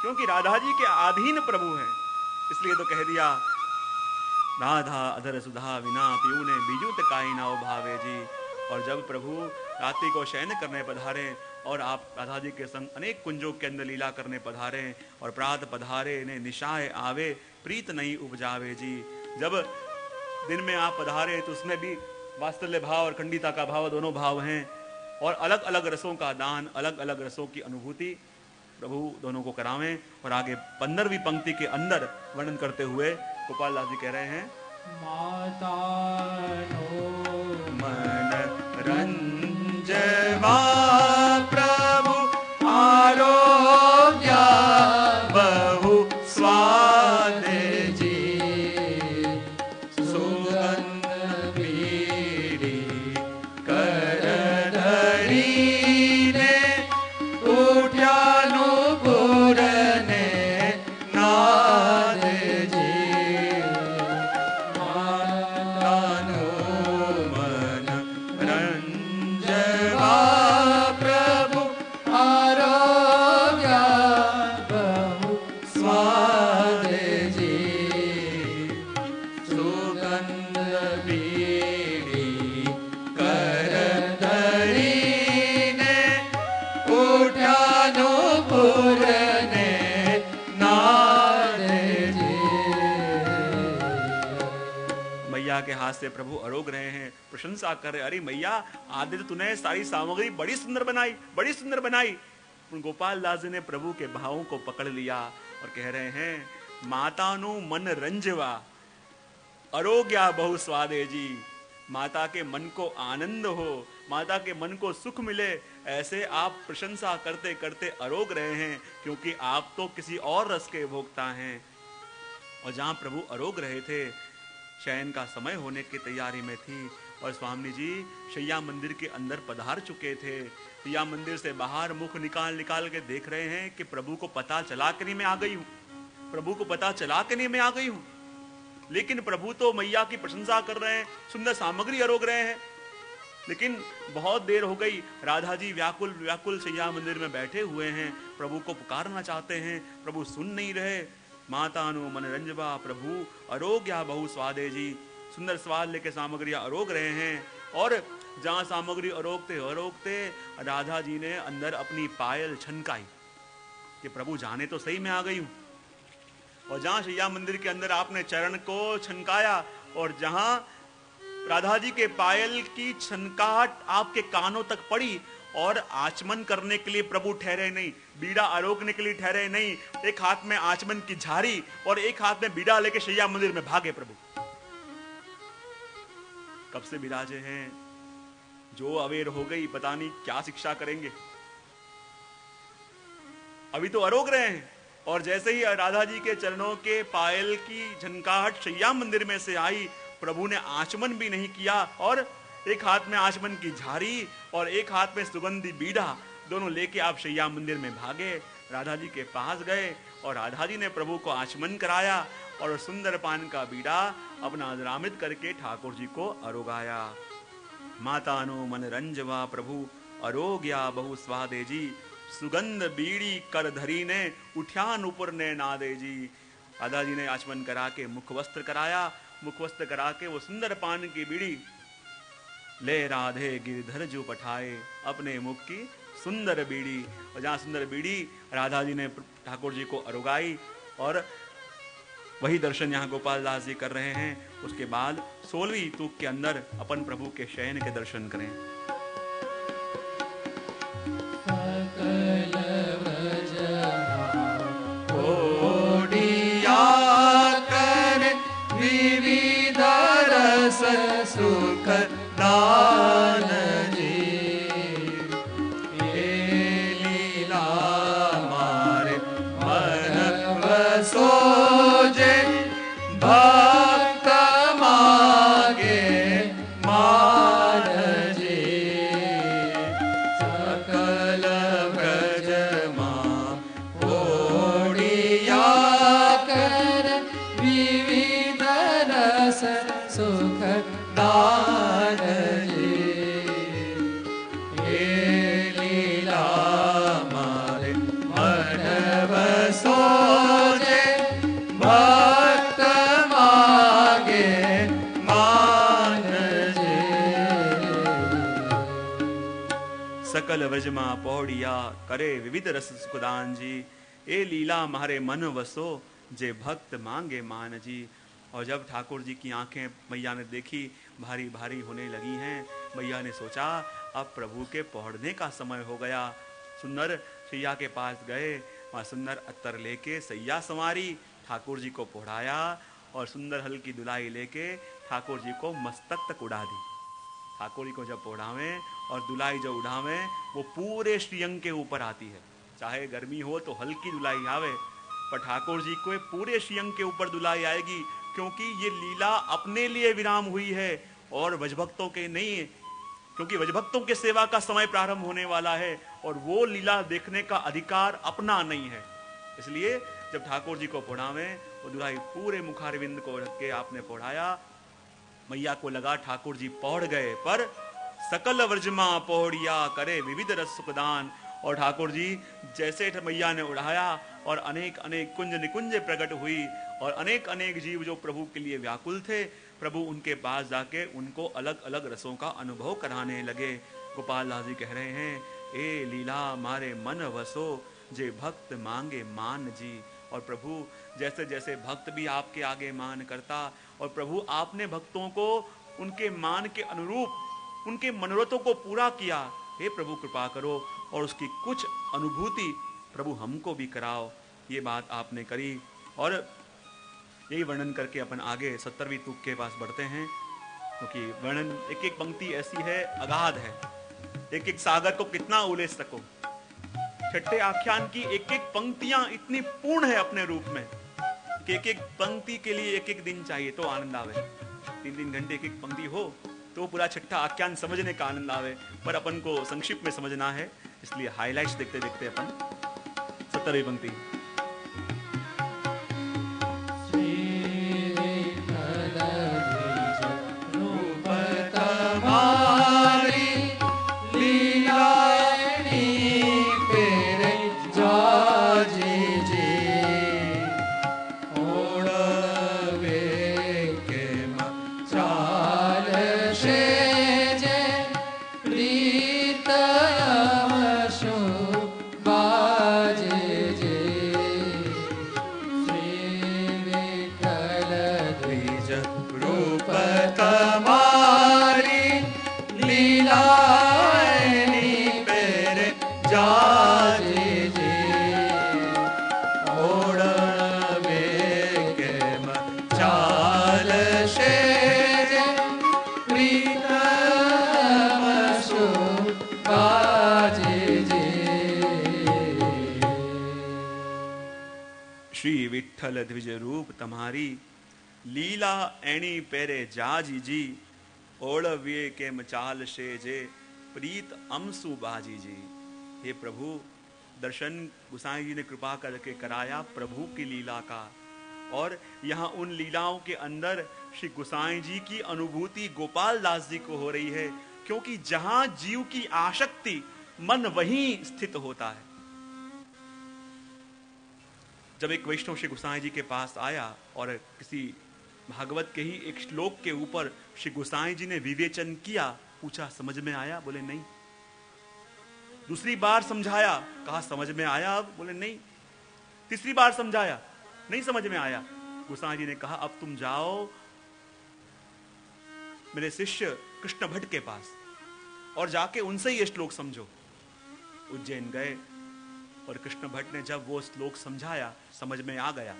क्योंकि राधा जी के अधीन प्रभु हैं, इसलिए तो कह दिया राधा अधर सुधा विना पीऊ ने बीजूत काई ना भावे जी। और जब प्रभु रात्रि को शयन करने पधारे और आप राधा जी के संग अनेक कुंजों के अंदर लीला करने पधारे और प्रात पधारे ने निशाए आवे प्रीत नहीं उपजावे जी। जब दिन में आप पधारे तो उसमें भी वात्सल्य भाव और खंडिता का भाव दोनों भाव हैं, और अलग अलग रसों का दान, अलग अलग रसों की अनुभूति प्रभु दोनों को करावें। और आगे 15वीं पंक्ति के अंदर वर्णन करते हुए गोपाल दास जी कह रहे हैं, माता नो मन रंजवा प्रभु आरोग्य बहु स्वाद जी, सुगंध बीड़ी कर धरी ने उठ्या नुपुर ने नाद जी। मातानो मन रंजवा प्रभु आरोग्य बहु स्वाद जी, सुगंध बीड़ी कर धरी ने उठ्या नुपुर ने नाद जी। मैया के हाथ से प्रभु आरोग रहे हैं, प्रशंसा कर रहे, अरे मैया आदित्य तूने सारी सामग्री बड़ी सुंदर बनाई, बड़ी सुंदर बनाई। गोपाल दास जी ने प्रभु के भावों को पकड़ लिया और कह रहे हैं, माता नु मन रंजवा आरोग्या बहु स्वादे जी। माता के मन को आनंद हो, माता के मन को सुख मिले, ऐसे आप प्रशंसा करते करते आरोग रहे हैं, क्योंकि आप तो किसी और रस के भोक्ता हैं। और जहां प्रभु आरोग रहे थे, शयन का समय होने की तैयारी में थी और स्वामी जी शैया मंदिर के अंदर पधार चुके थे। शैया मंदिर से बाहर मुख निकाल निकाल के देख रहे हैं कि प्रभु को पता चला कि नहीं मैं आ गई हूं, प्रभु को पता चला कि नहीं मैं आ गई हूं। लेकिन प्रभु तो मैया की प्रशंसा कर रहे हैं, सुंदर सामग्री आरोग रहे हैं, लेकिन बहुत देर हो गई। राधा जी व्याकुल व्याकुल शैया मंदिर में बैठे हुए हैं, प्रभु को पुकारना चाहते हैं, प्रभु सुन नहीं रहे। माता नु मन रंजवा प्रभु आरोग्या बहु स्वादे जी, सुंदर स्वाद लेके सामग्रियां आरोग रहे हैं। और जहां सामग्री आरोगते राधा जी ने अंदर अपनी पायल छनकाई कि प्रभु जाने तो सही मैं आ गई हूं। और जहां शैया मंदिर के अंदर आपने चरण को छनकाया और जहां राधा जी के पायल की छनकाहट आपके कानों तक पड़ी और आचमन करने के लिए प्रभु ठहरे नहीं, बीड़ा आरोगने के लिए ठहरे नहीं, एक हाथ में आचमन की झारी और एक हाथ में बीड़ा लेके शैया मंदिर में भागे प्रभु। कब से विराजे हैं, जो अवेर हो गई, पता नहीं क्या शिक्षा करेंगे। अभी तो आरोग रहे हैं और जैसे ही राधा जी के चरणों के पायल की झनकाहट शैया मंदिर में से आई, प्रभु ने आचमन भी नहीं किया और एक हाथ में आचमन की झारी और एक हाथ में सुगंधी बीड़ा, दोनों लेके आप शैया मंदिर में भागे, राधा जी के पास गए और राधा जी ने प्रभु को आचमन कराया और सुंदर पान का बीड़ा अपना अजरामित करके ठाकुर जी को आरोगाया। माता नो मन रंजवा प्रभु आरोग्या बहु स्वादे जी, सुगंध बीड़ी कर धरी ने उठ्या नुपुर ने नादे जी। राधा जी ने आचमन करा के मुख वस्त्र कराया, मुख वस्त्र करा के वो सुंदर पान की बीड़ी ले राधे गिरधर जो पठाए, अपने मुख की सुंदर बीड़ी। और जहाँ सुंदर बीड़ी राधा जी ने ठाकुर जी को अरुगाई और वही दर्शन यहाँ गोपाल दास जी कर रहे हैं। उसके बाद 16वीं तूक के अंदर अपन प्रभु के शयन के दर्शन करें। विविध रस सुख दान जी, लीला मारे मन बसोजे, भक्त मागे मान जी। सकल व्रजमा पौड़िया करे विविध रस सुखदान जी। ए लीला मारे मन वसो जे भक्त मांगे मान जी। और जब ठाकुर जी की आंखें मैया ने देखी भारी भारी होने लगी हैं, मैया ने सोचा अब प्रभु के पौड़ने का समय हो गया। सुंदर सैया के पास गए, वहाँ सुंदर अत्तर लेके सैया संवारी, ठाकुर जी को पौड़ाया और सुंदर हल्की दुलाई लेके ठाकुर जी को मस्तक तक उड़ा दी। ठाकुर जी को जब पौड़ावें और दुलाई जब उड़ावें, वो पूरे श्रीअंग के ऊपर आती है। चाहे गर्मी हो तो हल्की दुलाई आवे, पर ठाकुर जी को पूरे श्रीअंग के ऊपर दुलाई आएगी, क्योंकि ये लीला अपने लिए विराम हुई है और वजभक्तों के नहीं है। क्योंकि वजभक्तों के सेवा का समय प्रारंभ होने वाला है और वो लीला देखने का अधिकार अपना नहीं है। इसलिए जब ठाकुर जी को पौड़ावें, वो दुलाई पूरे मुखारविंद को रख के आपने पौड़ाया। मैया को लगा ठाकुर जी पौड़ गए, पर सकल व्रजमा पौड़िया करे विविध रस सुखदान। और ठाकुर जी जैसे मैया ने उड़ाया और अनेक अनेक कुंज निकुंज प्रकट हुई और अनेक अनेक जीव जो प्रभु के लिए व्याकुल थे, प्रभु उनके पास जाके उनको अलग अलग रसों का अनुभव कराने लगे। गोपाल दास जी कह रहे हैं, ए लीला मारे मन वसो जे भक्त मांगे मान जी। और प्रभु जैसे जैसे भक्त भी आपके आगे मान करता, और प्रभु आपने भक्तों को उनके मान के अनुरूप उनके मनोरथों को पूरा किया। हे प्रभु कृपा करो और उसकी कुछ अनुभूति प्रभु हमको भी कराओ। ये बात आपने करी और यही वर्णन करके अपन आगे 70वीं तुक के पास बढ़ते हैं, क्योंकि वर्णन एक एक पंक्ति ऐसी है, अगाध है, एक एक सागर को कितना उलेच सको। छठे आख्यान की एक एक पंक्तियां इतनी पूर्ण है अपने रूप में कि एक एक पंक्ति के लिए एक एक दिन चाहिए तो आनंद आवे। 3-3 घंटे एक एक पंक्ति हो तो पूरा छठा आख्यान समझने का आनंद आवे, पर अपन को संक्षिप्त में समझना है, इसलिए हाइलाइट्स देखते देखते अपन 70वीं पंक्ति। विठ्ठल द्विज रूप तुम्हारी लीला एणी पेरे जाजी जी। ओढ़वे के मचाल से जे प्रीत अमसु बाजी जी। हे प्रभु, दर्शन गुसाई जी ने कृपा करके कराया प्रभु की लीला का, और यहाँ उन लीलाओं के अंदर श्री गुसाई जी की अनुभूति गोपाल दास जी को हो रही है, क्योंकि जहां जीव की आसक्ति मन वहीं स्थित होता है। जब एक वैष्णव श्री गोसाई जी के पास आया और किसी भागवत के ही एक श्लोक के ऊपर श्री गोसाई जी ने विवेचन किया, पूछा समझ में आया? बोले नहीं। दूसरी बार समझाया, कहा समझ में आया अब? बोले नहीं। तीसरी बार समझाया, नहीं समझ में आया। गोसाई जी ने कहा अब तुम जाओ मेरे शिष्य कृष्ण भट्ट के पास और जाके उनसे ये श्लोक समझो। उज्जैन गए और कृष्ण भट्ट ने जब वो श्लोक समझाया, समझ में आ गया।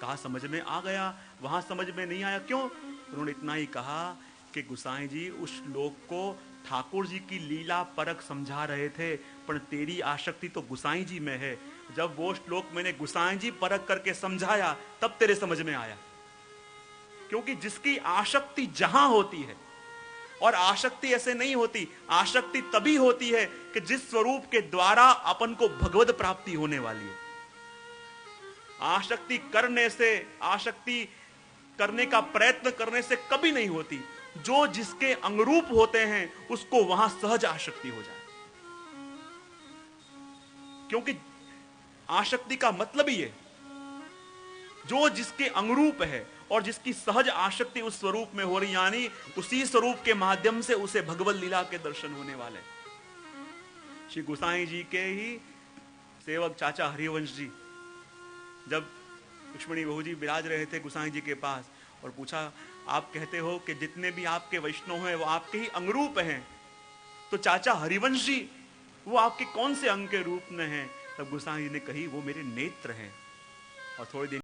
कहा समझ में आ गया, वहां समझ में नहीं आया। क्यों? उन्होंने इतना ही कहा कि गोसाई जी उस श्लोक को ठाकुर जी की लीला परक समझा रहे थे, पर तेरी आसक्ति तो गोसाई जी में है। जब वो श्लोक मैंने गोसाई जी परक करके समझाया, तब तेरे समझ में आया। क्योंकि जिसकी आसक्ति जहां होती है, और आसक्ति ऐसे नहीं होती, आसक्ति तभी होती है कि जिस स्वरूप के द्वारा अपन को भगवत प्राप्ति होने वाली है। आसक्ति करने से, आसक्ति करने का प्रयत्न करने से कभी नहीं होती। जो जिसके अंगरूप होते हैं उसको वहां सहज आसक्ति हो जाए, क्योंकि आसक्ति का मतलब ही है जो जिसके अंगरूप है और जिसकी सहज आसक्ति उस स्वरूप में हो रही, यानी उसी स्वरूप के माध्यम से उसे भगवत लीला के दर्शन होने वाले। श्री गोसाई जी के ही सेवक चाचा हरिवंश जी, जब रुक्मिणी बहू जी विराज रहे थे गोसाई जी के पास और पूछा, आप कहते हो कि जितने भी आपके वैष्णव हैं वो आपके ही अंगरूप हैं, तो चाचा हरिवंश जी वो आपके कौन से अंग के रूप में हैं? तब गोसाई जी ने कही, वो मेरे नेत्र हैं। और थोड़ी देर